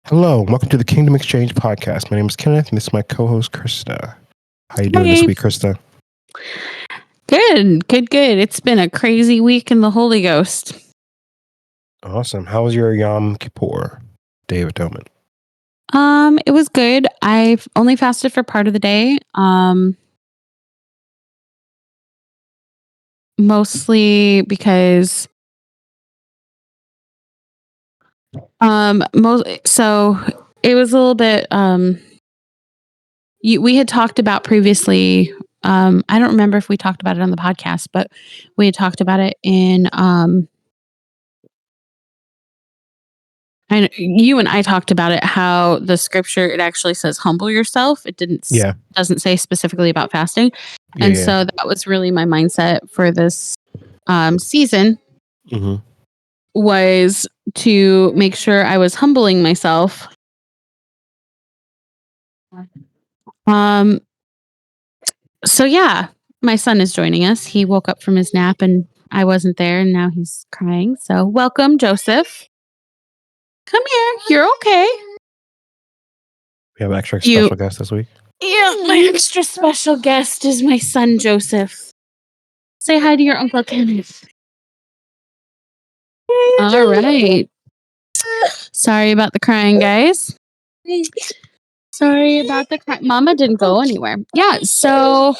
Hello, and welcome to the Kingdom Exchange podcast. My name is Kenneth, and this is my co-host Krista. How you doing this Hey. week, Krista? Good. It's been a crazy week in the Holy Ghost. Awesome. How was your Yom Kippur, Day of Atonement? It was good. I've only fasted for part of the day. Mostly because so it was a little bit we had talked about previously. I don't remember if we talked about it on the podcast, but we had talked about it in and you and I talked about it, how the scripture, it actually says humble yourself. It doesn't say specifically about fasting. And so that was really my mindset for this season, was to make sure I was humbling myself. So yeah, my son is joining us. He woke up from his nap and I wasn't there, and now he's crying. So welcome, Joseph. Come here. You're okay. We have an extra special guest this week. Yeah, my extra special guest is my son, Joseph. Say hi to your Uncle Kenneth. All right. Sorry about the crying, guys. Sorry about the crying. Mama didn't go anywhere. Yeah, so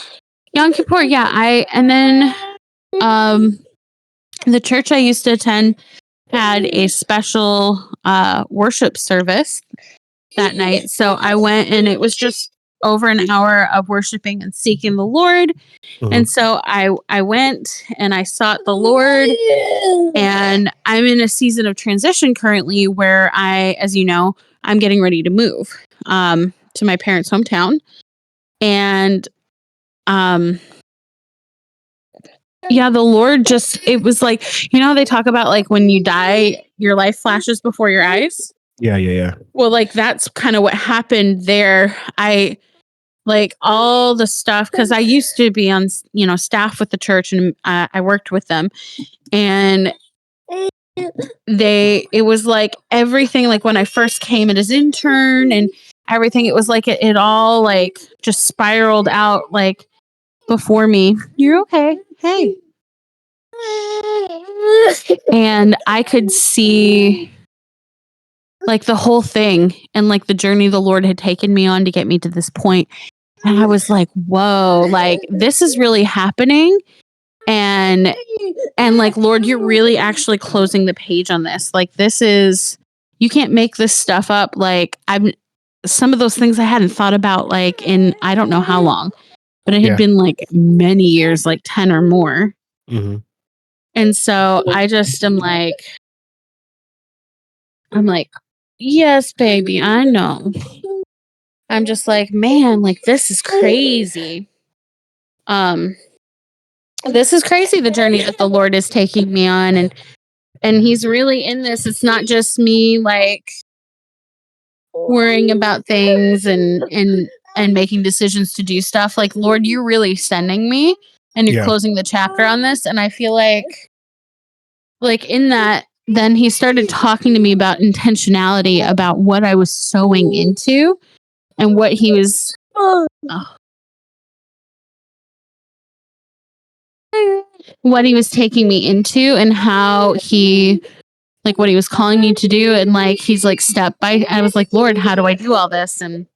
Yom Kippur, the church I used to attend had a special worship service that night. So I went, and it was just over an hour of worshiping and seeking the Lord. And so I went and I sought the Lord, and I'm in a season of transition currently where as you know, I'm getting ready to move to my parents' hometown. And the Lord it was like, they talk about like when you die, your life flashes before your eyes. Yeah. Well, like that's kind of what happened there. I like all the stuff, because I used to be on, staff with the church, and I worked with them, and it was like everything, like when I first came in as intern and everything, it was like it all like just spiraled out like before me. You're okay. Hey. And I could see like the whole thing and like the journey the Lord had taken me on to get me to this point. And I was like, whoa, like this is really happening. And like, Lord, you're really actually closing the page on this. Like, you can't make this stuff up. Like, some of those things I hadn't thought about, like, in I don't know how long, but it had been like many years, like 10 or more. And so I just am like, yes, baby, I know. I'm just like, man, like, this is crazy. This is crazy, the journey that the Lord is taking me on. And he's really in this. It's not just me like worrying about things and making decisions to do stuff. Like, Lord, you're really sending me, and you're closing the chapter on this. And I feel like in that, then he started talking to me about intentionality, about what I was sowing into and what he was taking me into, and how he, like, what he was calling me to do. And like, he's like, I was like, Lord, how do I do all this? And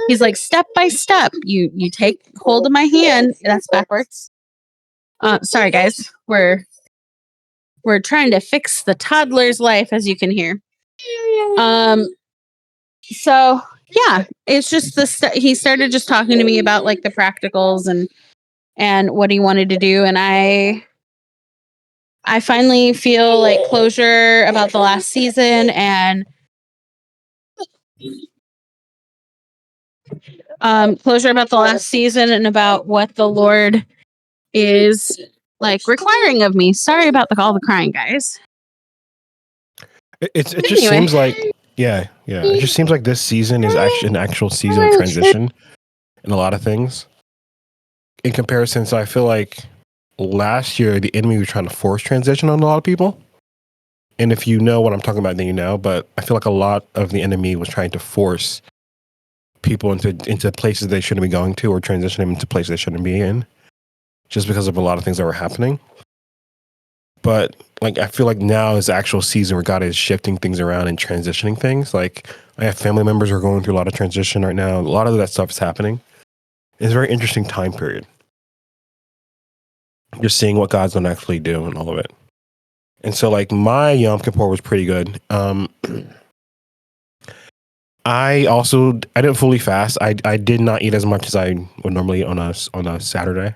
he's like, step by step, you take hold of my hand. That's backwards. Sorry guys, we're trying to fix the toddler's life, as you can hear. So yeah, it's just he started just talking to me about like the practicals and what he wanted to do. And I finally feel like closure about the last season, and and about what the Lord is like requiring of me. Sorry about all the crying, guys. It just seems like it just seems like this season is actually an actual season of transition in a lot of things. In comparison, so I feel like last year the enemy was trying to force transition on a lot of people, And if you know what I'm talking about, then you know. But I feel like a lot of the enemy was trying to force people into places they shouldn't be going to, or transition them into places they shouldn't be in, just because of a lot of things that were happening. But like, I feel like now is the actual season where God is shifting things around and transitioning things. Like, I have family members who are going through a lot of transition right now. A lot of that stuff is happening. It's a very interesting time period. Just seeing what God's going to actually do and all of it. And so, like, my Yom Kippur was pretty good. I didn't fully fast. I did not eat as much as I would normally eat on a Saturday,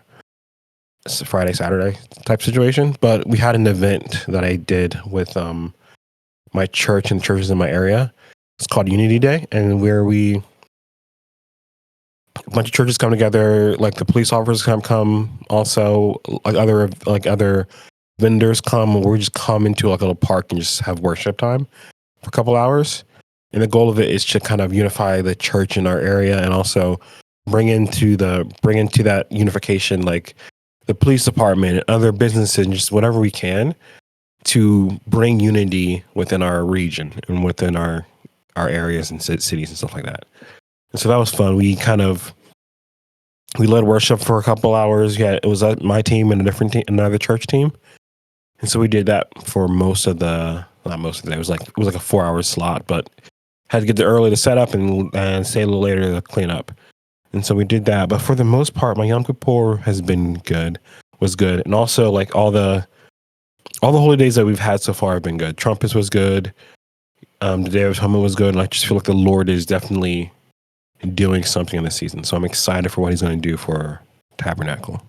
Friday, Saturday type situation. But we had an event that I did with my church and churches in my area. It's called Unity Day, and where a bunch of churches come together. Like, the police officers come also, like other vendors come. We just come into like a little park and just have worship time for a couple hours. And the goal of it is to kind of unify the church in our area, and also bring into that unification, like the police department and other businesses, and just whatever we can to bring unity within our region and within our areas and cities and stuff like that. And so that was fun. We led worship for a couple hours. Yeah, it was my team and another church team. And so we did that for not most of the day. It was like a 4-hour slot, but had to get there early to set up and stay a little later to clean up. And so we did that. But for the most part, my Yom Kippur was good. And also, like, all the holy days that we've had so far have been good. Trumpets was good. The Day of Atonement was good. And I just feel like the Lord is definitely doing something in this season. So I'm excited for what he's going to do for Tabernacle.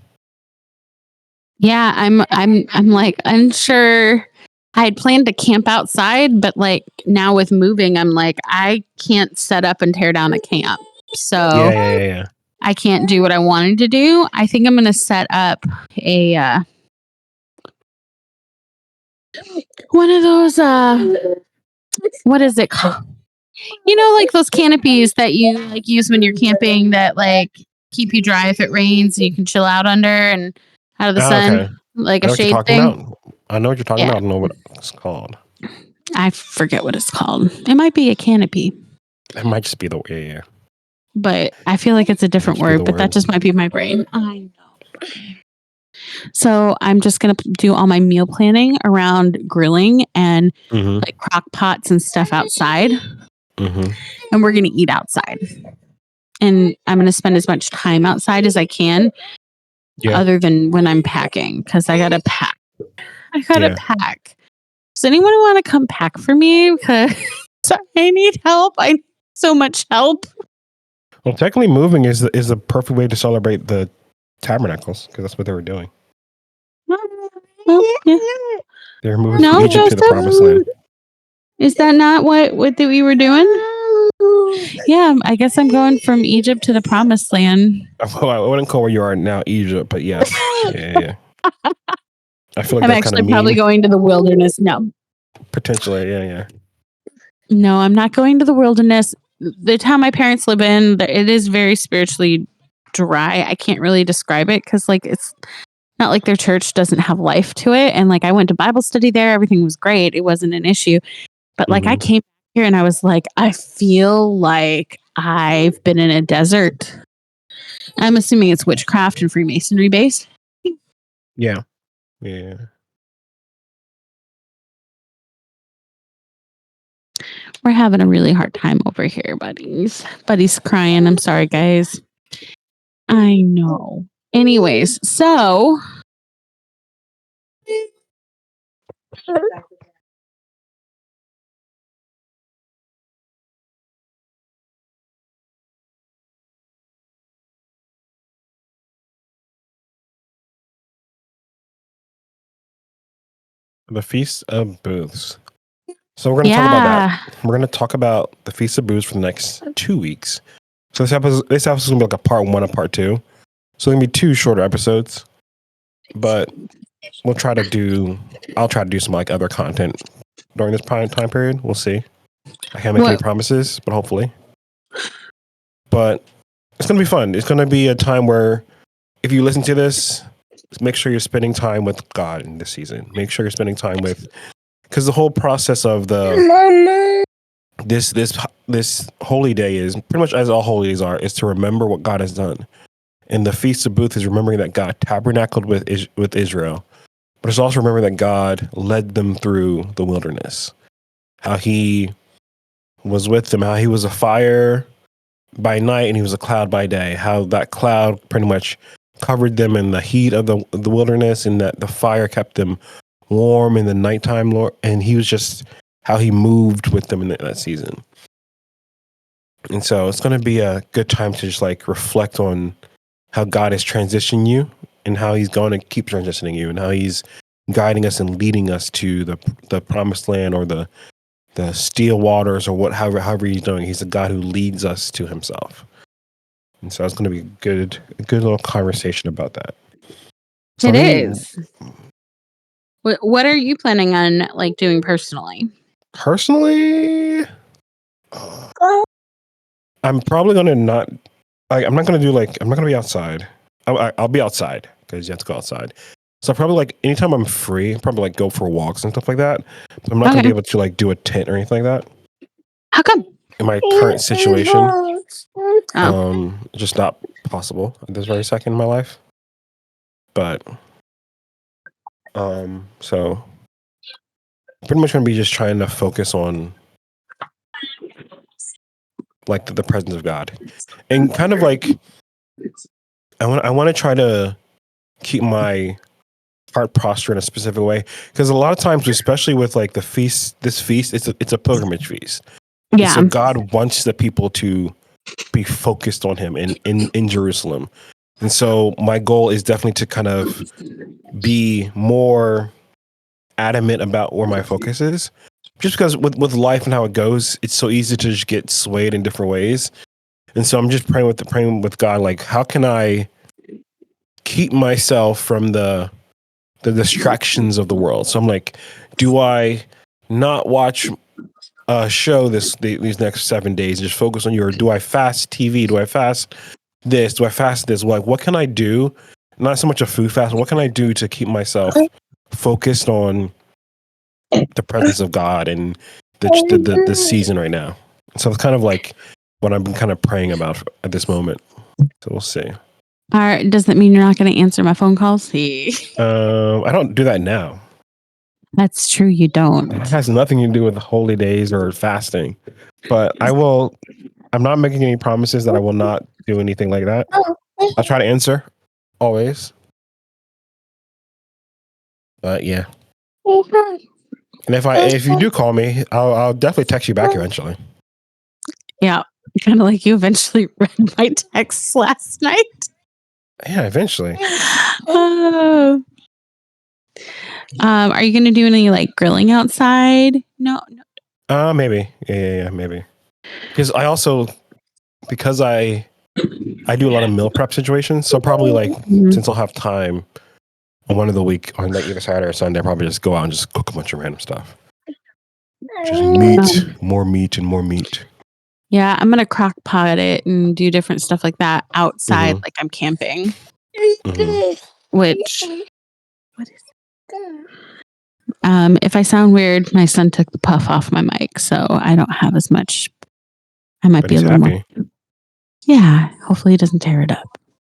Yeah, I'm like unsure. I had planned to camp outside, but like now with moving, I'm like, I can't set up and tear down a camp. So Yeah. I can't do what I wanted to do. I think I'm going to set up a one of those what is it called? You know, like those canopies that you like use when you're camping that like keep you dry if it rains and you can chill out under and out of the sun, Okay. like I a know what you're shade talking thing. about. I know what you're talking about. I don't know what it's called. I forget what it's called. It might be a canopy. It might just be the yeah. But I feel like it's a different word, but that just might be my brain. I know. So I'm just going to do all my meal planning around grilling and like crock pots and stuff outside. And we're going to eat outside. And I'm going to spend as much time outside as I can, other than when I'm packing, because I got to pack. Pack. Does anyone want to come pack for me? Because I need help. I need so much help. Well, technically, moving is the perfect way to celebrate the tabernacles, because that's what they were doing. They're moving from Egypt to the Promised Land. Is that not what we were doing? Yeah, I guess I'm going from Egypt to the Promised Land. Well, I wouldn't call where you are now Egypt, but yes. Yeah. I feel like I'm actually probably going to the wilderness. No. Potentially, yeah. No, I'm not going to the wilderness. The town my parents live in, it is very spiritually dry. I can't really describe it because like it's not like their church doesn't have life to it. And like I went to Bible study there. Everything was great. It wasn't an issue. But like I came here and I was like, I feel like I've been in a desert. I'm assuming it's witchcraft and Freemasonry based. Yeah. We're having a really hard time over here, buddies. Buddy's crying. I'm sorry, guys. I know. Anyways, so the Feast of Booths. So we're going to talk about that. We're going to talk about the Feast of Booths for the next 2 weeks. So this episode is going to be like a part 1 and part 2. So it's going to be 2 shorter episodes. But I'll try to do some like other content during this time period. We'll see. I can't make any promises, but hopefully. But it's going to be fun. It's going to be a time where if you listen to this, make sure you're spending time with God in this season. Make sure you're spending time with because the whole process of the this holy day is pretty much as all holy days are, is to remember what God has done. And the Feast of Booths is remembering that God tabernacled with Israel, but it's also remembering that God led them through the wilderness, how He was with them, how He was a fire by night and He was a cloud by day, how that cloud pretty much covered them in the heat of the wilderness, and that the fire kept them warm in the nighttime, Lord. And He was just how He moved with them in that season. And so it's going to be a good time to just like reflect on how God has transitioned you and how He's going to keep transitioning you and how He's guiding us and leading us to the promised land or the still waters or however He's doing. He's a God who leads us to Himself. And so it's going to be a good little conversation about that. So it is. What are you planning on like doing personally? Personally, I'm probably going to not. I'm not going to do like. I'm not going to be outside. I'll be outside because you have to go outside. So probably like anytime I'm free, probably like go for walks and stuff like that. But I'm not going to be able to like do a tent or anything like that. How come? In my current situation, just not possible at this very second in my life. But so pretty much going to be just trying to focus on like the presence of God, and kind of like I want to try to keep my heart posture in a specific way, because a lot of times, especially with like this feast, it's a pilgrimage feast. Yeah. And so God wants the people to be focused on Him in Jerusalem. And so my goal is definitely to kind of be more adamant about where my focus is. Just because with life and how it goes, it's so easy to just get swayed in different ways. And so I'm just praying with God, like, how can I keep myself from the distractions of the world? So I'm like, do I not watch a show these next 7 days? Just focus on do I fast TV? Do I fast this? Do I fast this? Like, what can I do? Not so much a food fast. What can I do to keep myself focused on the presence of God and the season right now? So it's kind of like what I've been kind of praying about at this moment. So we'll see. Does that mean you're not going to answer my phone calls? I don't do that now. That's true. You don't. It has nothing to do with holy days or fasting. But I'm not making any promises that I will not do anything like that. I'll try to answer always. But yeah. And if you do call me, I'll definitely text you back eventually. Yeah. Kind of like you eventually read my texts last night. Yeah, eventually. Are you going to do any like grilling outside? No. Maybe. Yeah, maybe. Because I do a lot of meal prep situations, so probably like since I'll have time on one of the week on like either Saturday or Sunday, I'll probably just go out and just cook a bunch of random stuff. Just more meat and more meat. Yeah, I'm going to crock pot it and do different stuff like that outside, like I'm camping. Which, what is it? If I sound weird, my son took the puff off my mic, so I don't have as much. I might be a little more. Yeah, hopefully he doesn't tear it up.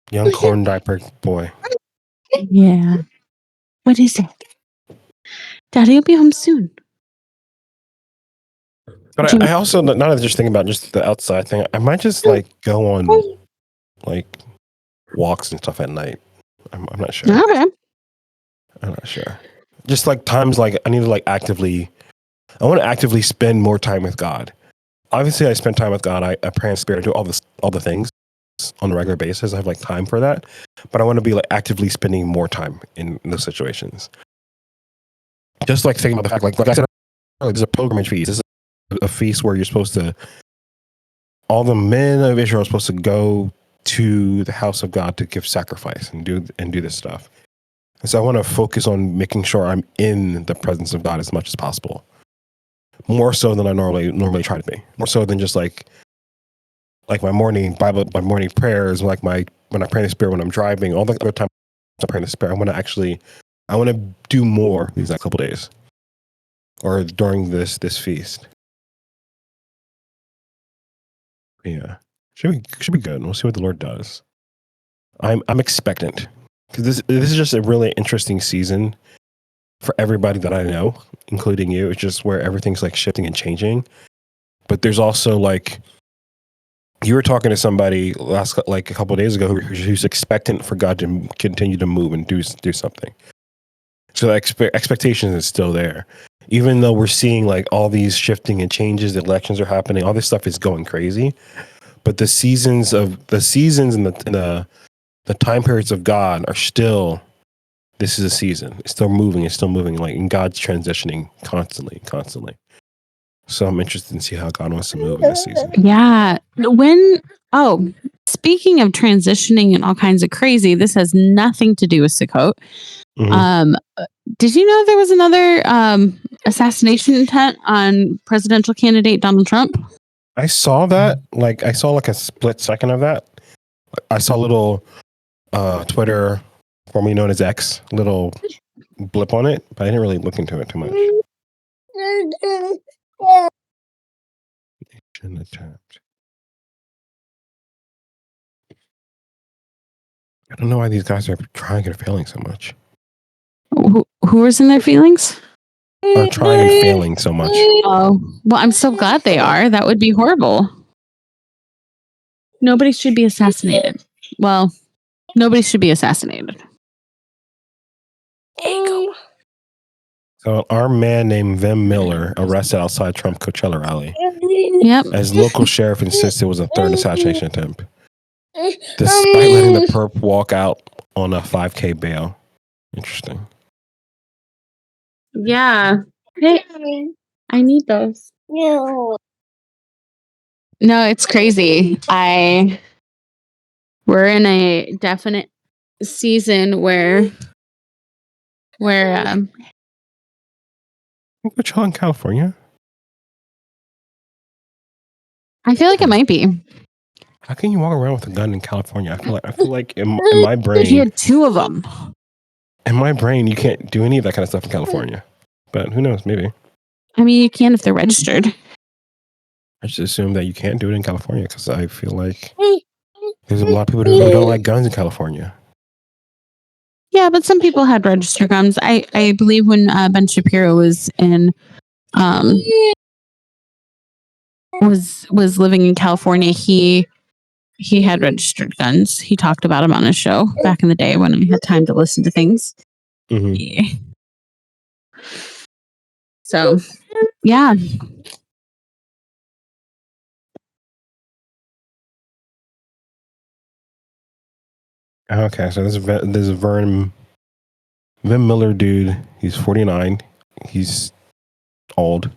Young corn diaper boy. Yeah. What is it? Daddy will be home soon. But I also, now that I'm just thinking about just the outside thing, I might just like go on like walks and stuff at night. I'm not sure. Okay. I'm not sure. Just like times like I need to like I want to actively spend more time with God. Obviously I spend time with God. I pray in spirit, do all the things on a regular basis. I have like time for that. But I want to be like actively spending more time in those situations. Just like thinking about the fact, like I said, this is a pilgrimage feast. This is a feast where you're supposed to, all the men of Israel are supposed to go to the house of God to give sacrifice and do this stuff. And so I want to focus on making sure I'm in the presence of God as much as possible. More so than I normally try to be. More so than just like my morning Bible, my morning prayers, like when I pray in the Spirit when I'm driving, all the other times I pray in the Spirit. I want to do more these next couple days. or during this feast. Yeah, should be good. We'll see what the Lord does. I'm expectant because this is just a really interesting season for everybody that I know, including you. It's just where everything's like shifting and changing. But there's also like, you were talking to somebody like a couple of days ago who's expectant for God to continue to move and do something. So expectations is still there, even though we're seeing like all these shifting and changes. The elections are happening. All this stuff is going crazy, but the seasons and the time periods of God are still. This is a season. It's still moving. Like, and God's transitioning constantly. So I'm interested to see how God wants to move in this season. Yeah. Speaking of transitioning and all kinds of crazy, this has nothing to do with Sukkot. Mm-hmm. Did you know there was another assassination intent on presidential candidate Donald Trump? I saw that. Like, I saw like a split second of that. I saw a little Twitter, formerly known as X, little blip on it, but I didn't really look into it too much. Attempt. I don't know why these guys are trying and failing so much. Who is in their feelings? Are trying and failing so much. Oh, well, I'm so glad they are. That would be horrible. Nobody should be assassinated. Well, nobody should be assassinated. So, our man named Vim Miller arrested outside Trump Coachella rally. Yep. As local sheriff insisted it was a third assassination attempt, despite letting the perp walk out on a 5K bail. Interesting. Yeah. Hey, I need those. No, it's crazy. We're in a definite season where Coachella in California? I feel like it might be. How can you walk around with a gun in California? I feel like in my brain, he had two of them. In my brain, you can't do any of that kind of stuff in California. But who knows? Maybe. I mean, you can if they're registered. I just assume that you can't do it in California because I feel like there's a lot of people who don't like guns in California. Yeah, but some people had registered guns. I believe when Ben Shapiro was in was living in California, he had registered guns. He talked about them on his show back in the day when I had time to listen to things. Mm-hmm. Yeah. So, yeah. Okay, so there's a Vim Miller dude. He's 49. He's old.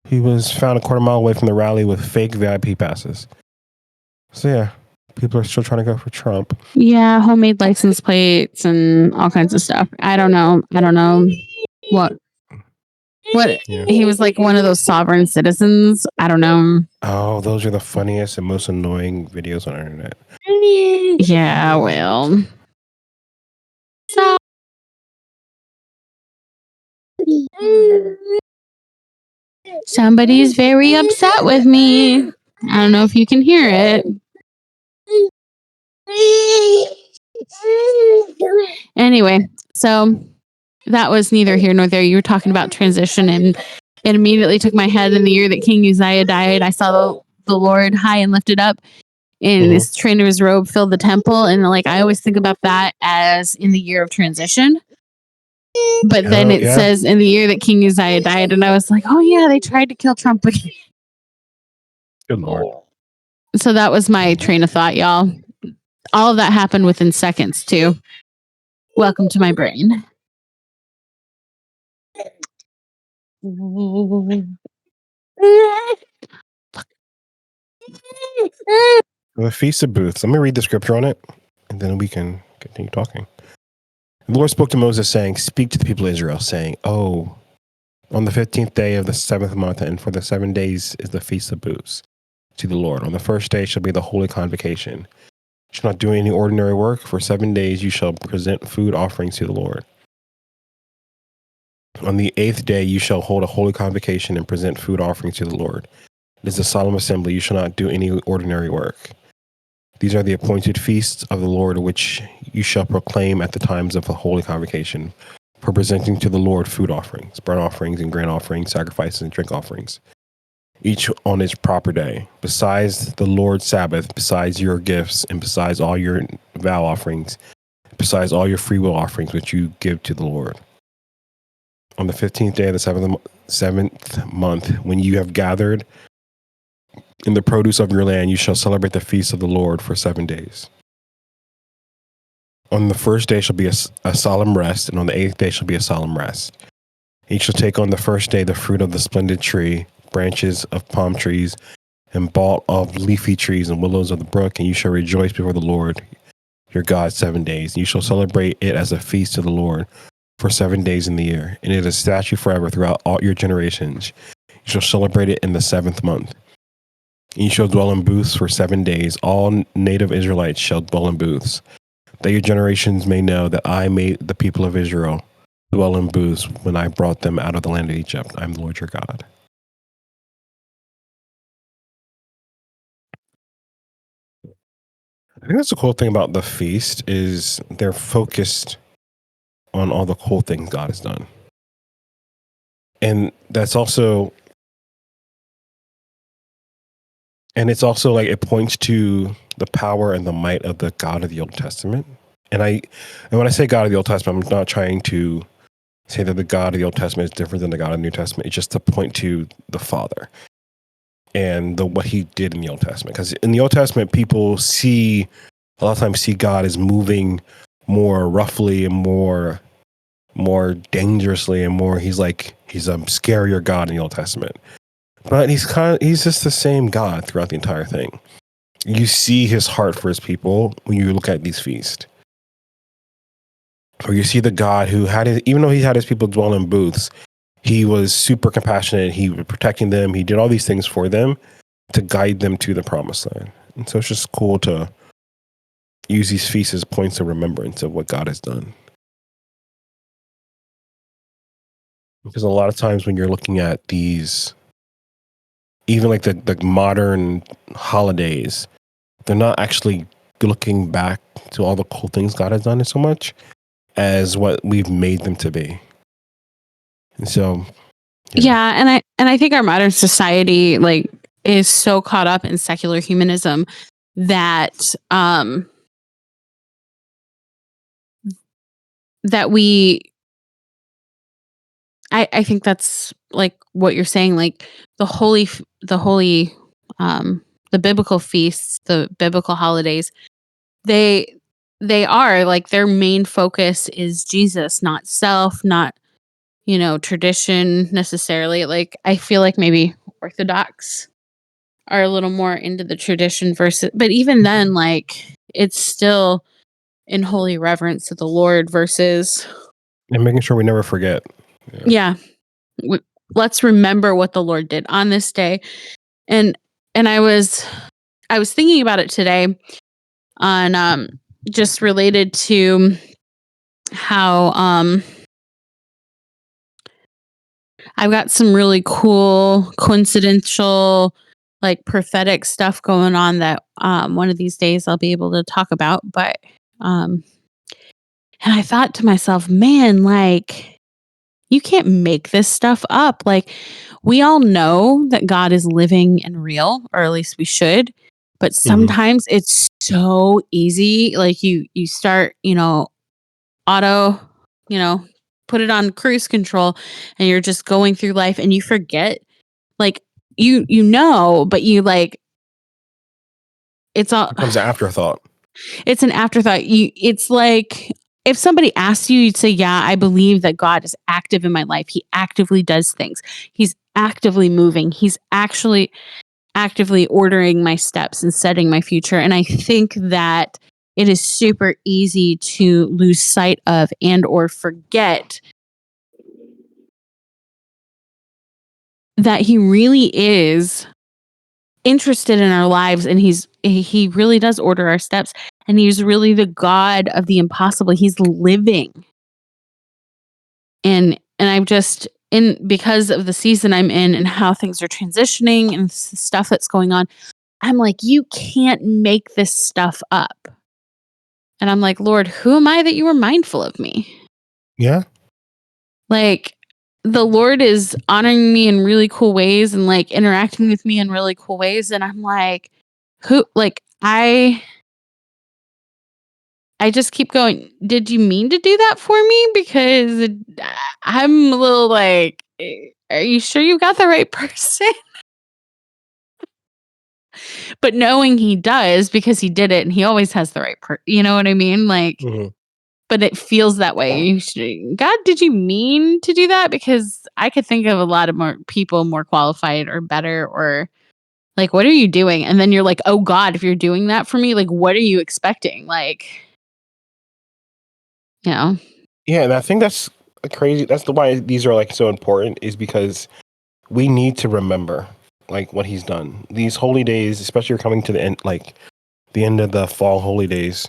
He was found a quarter mile away from the rally with fake VIP passes. So yeah, people are still trying to go for Trump. Yeah, homemade license plates and all kinds of stuff. I don't know what yeah. He was like one of those sovereign citizens. I don't know. Oh, those are the funniest and most annoying videos on the internet. Yeah, well. So somebody's very upset with me. I don't know if you can hear it. Anyway, so that was neither here nor there. You were talking about transition, and it immediately took my head. In the year that King Uzziah died, I saw the Lord high and lifted up, and his train of his robe filled the temple. And like I always think about that as in the year of transition. But then it says in the year that King Uzziah died, and I was like, oh yeah, they tried to kill Trump again. Good Lord. So that was my train of thought, y'all. All of that happened within seconds too. Welcome to my brain. The Feast of Booths. Let me read the scripture on it, and then we can continue talking. The Lord spoke to Moses, saying, "Speak to the people of Israel, saying, Oh, on the 15th day of the 7th month, and for the 7 days is the Feast of Booths to the Lord. On the first day shall be the holy convocation. You shall not do any ordinary work. For 7 days you shall present food offerings to the Lord. On the 8th day you shall hold a holy convocation and present food offerings to the Lord. It is a solemn assembly. You shall not do any ordinary work. These are the appointed feasts of the Lord, which you shall proclaim at the times of the holy convocation, for presenting to the Lord food offerings, burnt offerings, and grain offerings, sacrifices, and drink offerings, each on its proper day. Besides the Lord's Sabbath, besides your gifts, and besides all your vow offerings, besides all your free will offerings, which you give to the Lord. On the 15th day of the seventh month, when you have gathered in the produce of your land, you shall celebrate the feast of the Lord for 7 days. On the first day shall be a solemn rest, and on the 8th day shall be a solemn rest. And you shall take on the first day the fruit of the splendid tree, branches of palm trees, and bought of leafy trees and willows of the brook, and you shall rejoice before the Lord your God 7 days. And you shall celebrate it as a feast to the Lord for 7 days in the year, and it is a statute forever throughout all your generations. You shall celebrate it in the 7th month. And you shall dwell in booths for 7 days. All native Israelites shall dwell in booths, that your generations may know that I made the people of Israel dwell in booths when I brought them out of the land of Egypt. I am the Lord your God. I think that's the cool thing about the feast is they're focused on all the cool things God has done. And that's also, and it's also like it points to the power and the might of the God of the Old Testament. And when I say God of the Old Testament, I'm not trying to say that the God of the Old Testament is different than the God of the New Testament. It's just to point to the Father and what he did in the Old Testament. Because in the Old Testament, people a lot of times see God as moving more roughly and more dangerously and more, he's a scarier God in the Old Testament. But he's just the same God throughout the entire thing. You see his heart for his people when you look at these feasts. Or you see the God who even though he had his people dwell in booths, he was super compassionate. He was protecting them. He did all these things for them to guide them to the promised land. And so it's just cool to use these feasts as points of remembrance of what God has done. Because a lot of times when you're looking at these, even like the modern holidays, they're not actually looking back to all the cool things God has done so much as what we've made them to be. And so, yeah, and I think our modern society is so caught up in secular humanism that that I think that's like what you're saying, like the biblical feasts, the biblical holidays, they are like their main focus is Jesus, not self, not tradition necessarily. Like I feel like maybe Orthodox are a little more into the tradition versus, but even then, like it's still in holy reverence to the Lord versus, and making sure we never forget. yeah, let's remember what the Lord did on this day. And I was thinking about it today on just related to how I've got some really cool coincidental like prophetic stuff going on that one of these days I'll be able to talk about. But and I thought to myself, man, like you can't make this stuff up. Like we all know that God is living and real, or at least we should. But sometimes it's so easy. Like you start, auto, put it on cruise control and you're just going through life and you forget, like but you like, it's all, It becomes an afterthought. it's an afterthought. It's like, if somebody asks you, you'd say, yeah, I believe that God is active in my life. He actively does things. He's actively moving. He's actually actively ordering my steps and setting my future. And I think that it is super easy to lose sight of and or forget that he really is interested in our lives, and he really does order our steps, and he's really the God of the impossible. He's living. And and I've just because of the season I'm in and how things are transitioning and the stuff that's going on, I'm like, you can't make this stuff up. And I'm like, Lord, who am I that you were mindful of me? Yeah. Like, the Lord is honoring me in really cool ways and like interacting with me in really cool ways. And I'm like, I just keep going, did you mean to do that for me? Because I'm a little like, are you sure you got the right person? But knowing he does because he did it and he always has the right person. You know what I mean? Like, Mhm. but it feels that way. God, did you mean to do that? Because I could think of a lot of more people more qualified or better, or like, what are you doing? And then you're like, oh God, if you're doing that for me, like, what are you expecting? Like, you know? Yeah, and I think that's crazy. That's the why these are like so important, is because we need to remember like what he's done. These holy days, especially coming to the end, like the end of the fall holy days.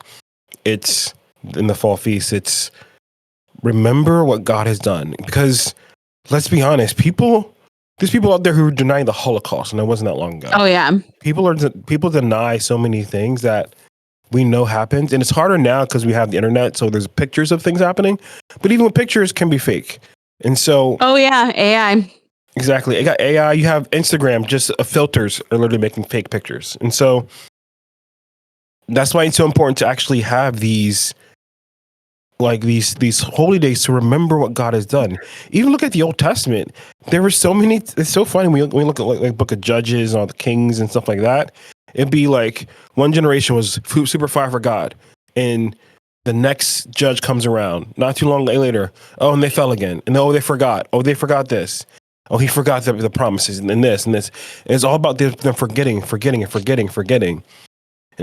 It's in the fall feast. It's remember what God has done, because let's be honest, there's people out there who are denying the Holocaust, and it wasn't that long ago. Oh yeah. People deny so many things that we know happens, and it's harder now because we have the internet, so there's pictures of things happening, but even with pictures can be fake. And so Oh yeah, AI. exactly, you got AI, you have Instagram, just filters are literally making fake pictures. And so that's why it's so important to actually have these holy days to remember what God has done. Even look at the Old Testament. There were so many. It's so funny when we look at like Book of Judges and all the kings and stuff like that. It'd be like one generation was super fire for God, and the next judge comes around not too long later. Oh, and they fell again, and oh, they forgot. Oh, they forgot this. Oh, he forgot the promises and this and this. And it's all about them forgetting. And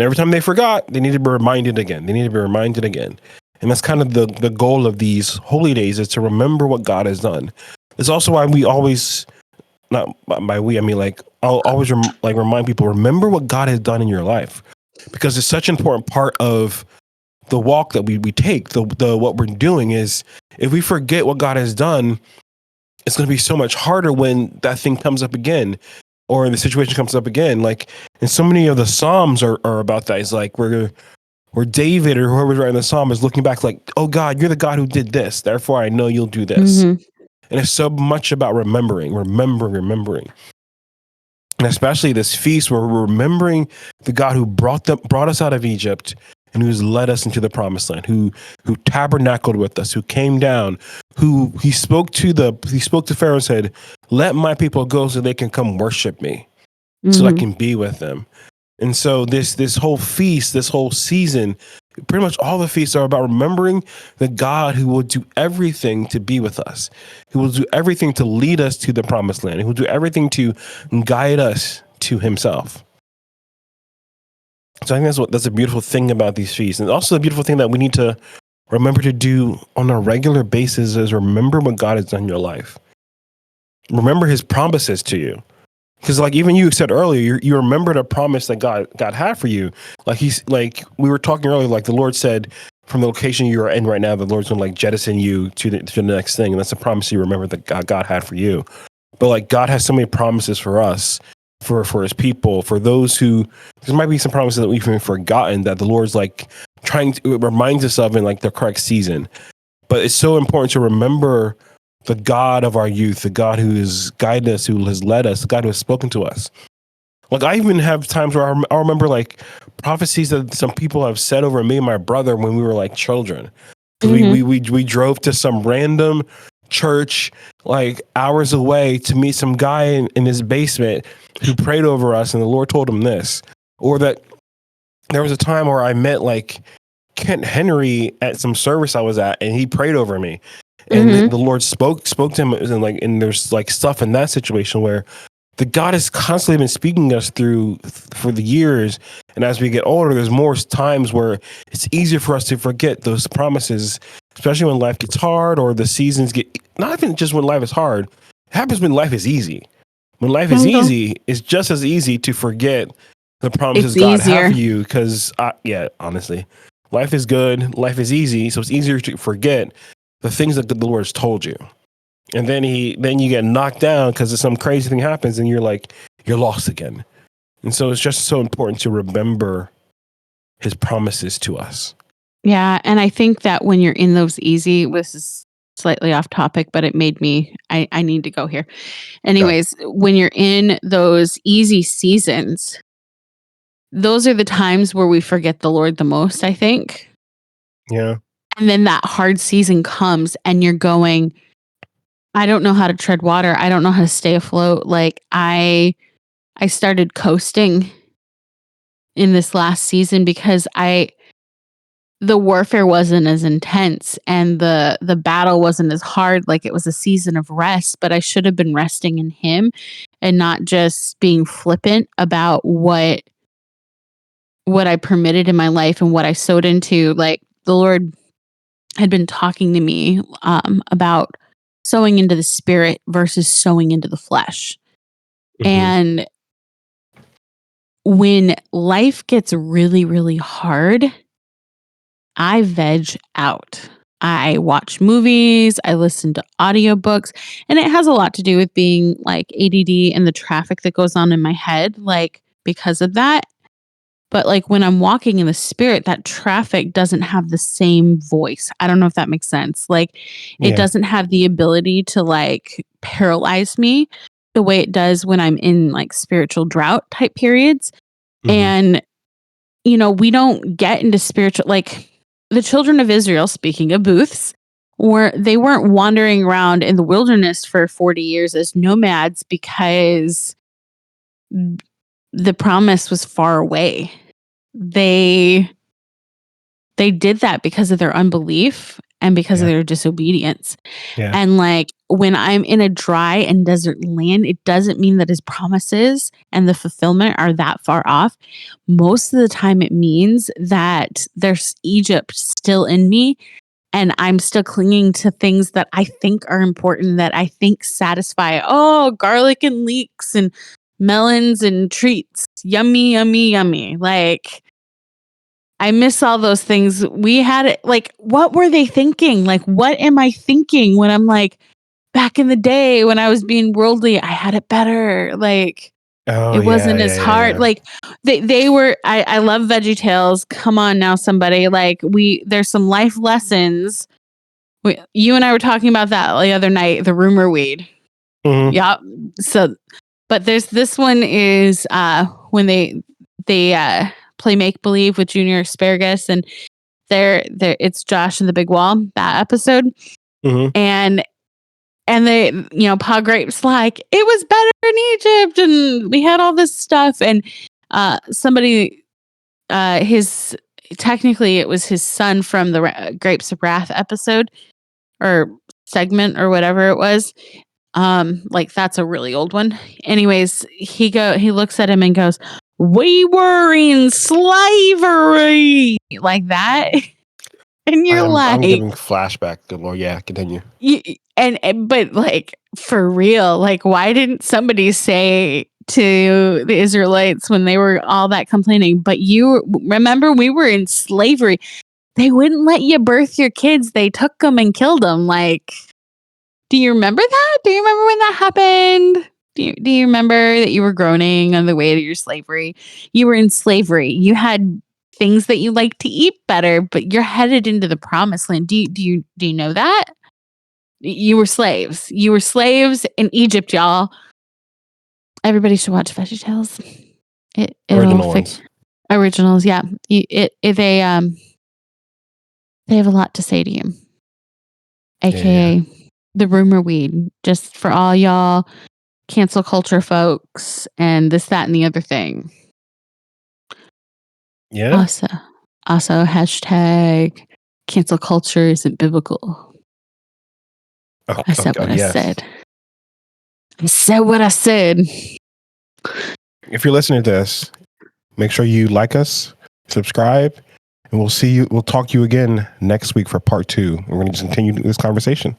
every time they forgot, they need to be reminded again. And that's kind of the goal of these holy days, is to remember what God has done. It's also why we always, not by we, I mean like, I'll always remind people, remember what God has done in your life, because it's such an important part of the walk that we take. The what we're doing is, if we forget what God has done, it's going to be so much harder when that thing comes up again, or the situation comes up again. Like, and so many of the Psalms are about that. It's like where David or whoever's writing the psalm is looking back like, oh God, you're the God who did this, therefore I know you'll do this. Mhm. And it's so much about remembering. And especially this feast where we're remembering the God who brought us out of Egypt and who's led us into the promised land, who tabernacled with us, who came down, who he spoke to Pharaoh and said, let my people go so they can come worship me, so I Mhm. can be with them. And so this whole feast, this whole season, pretty much all the feasts are about remembering the God who will do everything to be with us, who will do everything to lead us to the promised land, who will do everything to guide us to himself. So I think that's a beautiful thing about these feasts. And also the beautiful thing that we need to remember to do on a regular basis is remember what God has done in your life. Remember his promises to you. Because like even you said earlier, you remembered a promise that God had for you. Like we were talking earlier, like the Lord said, from the location you are in right now, the Lord's gonna like jettison you to the next thing. And that's a promise you remember that God had for you. But like God has so many promises for us, for his people, for those who, there might be some promises that we've even forgotten that the Lord's like trying to remind us of in like the correct season. But it's so important to remember the God of our youth, the God who has guided us, who has led us, the God who has spoken to us. Like I even have times where I remember like prophecies that some people have said over me and my brother when we were like children. Mhm. We drove to some random church like hours away to meet some guy in his basement who prayed over us, and the Lord told him this. Or that there was a time where I met like Kent Henry at some service I was at, and he prayed over me. And Mhm. the Lord spoke to him, and there's like stuff in that situation where the God has constantly been speaking us through for the years. And as we get older, there's more times where it's easier for us to forget those promises, especially when life gets hard or the seasons get, not even just when life is hard. It happens when life is easy. When life is Mhm. easy, it's just as easy to forget the promises It's God have easier. for you. Because, yeah, honestly, life is good, life is easy, so it's easier to forget the things that the Lord has told you. And then you get knocked down because some crazy thing happens, and you're lost again. And so it's just so important to remember his promises to us. Yeah, and I think that when you're in those this is slightly off topic, but it made me, I need to go here. Anyways, when you're in those easy seasons, those are the times where we forget the Lord the most, I think. Yeah. And then that hard season comes and you're going, I don't know how to tread water. I don't know how to stay afloat. Like I started coasting in this last season because the warfare wasn't as intense and the battle wasn't as hard. Like it was a season of rest, but I should have been resting in him and not just being flippant about what I permitted in my life and what I sowed into. Like the Lord had been talking to me about sowing into the spirit versus sowing into the flesh. Mm-hmm. And when life gets really, really hard, I veg out. I watch movies, I listen to audiobooks, and it has a lot to do with being like ADD and the traffic that goes on in my head, like because of that. But like when I'm walking in the spirit, that traffic doesn't have the same voice. I don't know if that makes sense. Like it doesn't have the ability to like paralyze me the way it does when I'm in like spiritual drought type periods. Mm-hmm. And, we don't get into spiritual, like the children of Israel, speaking of booths, they weren't wandering around in the wilderness for 40 years as nomads because the promise was far away. They did that because of their unbelief and because of their disobedience. Yeah. And like when I'm in a dry and desert land, it doesn't mean that his promises and the fulfillment are that far off. Most of the time it means that there's Egypt still in me and I'm still clinging to things that I think are important, that I think satisfy. Oh, garlic and leeks and melons and treats. Yummy, yummy, yummy. Like I miss all those things. We had it. Like, what were they thinking? Like, what am I thinking when I'm like, back in the day when I was being worldly, I had it better. Like, it wasn't as hard. Yeah. Like, they were. I love VeggieTales. Come on now, somebody. Like, there's some life lessons. You and I were talking about that the other night. The rumor weed. Mm-hmm. Yeah. So, but there's this one is when they play make believe with Junior Asparagus, and it's Josh and the Big Wall, that episode. Mm-hmm. And they, Pa Grape's like, it was better in Egypt and we had all this stuff. And somebody, technically it was his son from the Grapes of Wrath episode or segment or whatever it was. Like that's a really old one. Anyways, he looks at him and goes, we were in slavery, like that. And you're I'm giving flashback. Good Lord, yeah, continue. But like for real, like why didn't somebody say to the Israelites when they were all that complaining? But you remember we were in slavery. They wouldn't let you birth your kids. They took them and killed them. Like, do you remember that? Do you remember when that happened? Do you remember that you were groaning on the way to your slavery? You were in slavery. You had things that you like to eat better, but you're headed into the promised land. Do you know that? You were slaves. You were slaves in Egypt, y'all. Everybody should watch VeggieTales. Originals, yeah. They have a lot to say to you. AKA the rumor weed, just for all y'all cancel culture folks and this, that, and the other thing. Yeah. Also hashtag cancel culture isn't biblical. I said what I said. I said what I said. If you're listening to this, make sure you like us, subscribe, and we'll talk to you again next week for part 2. We're going to continue this conversation.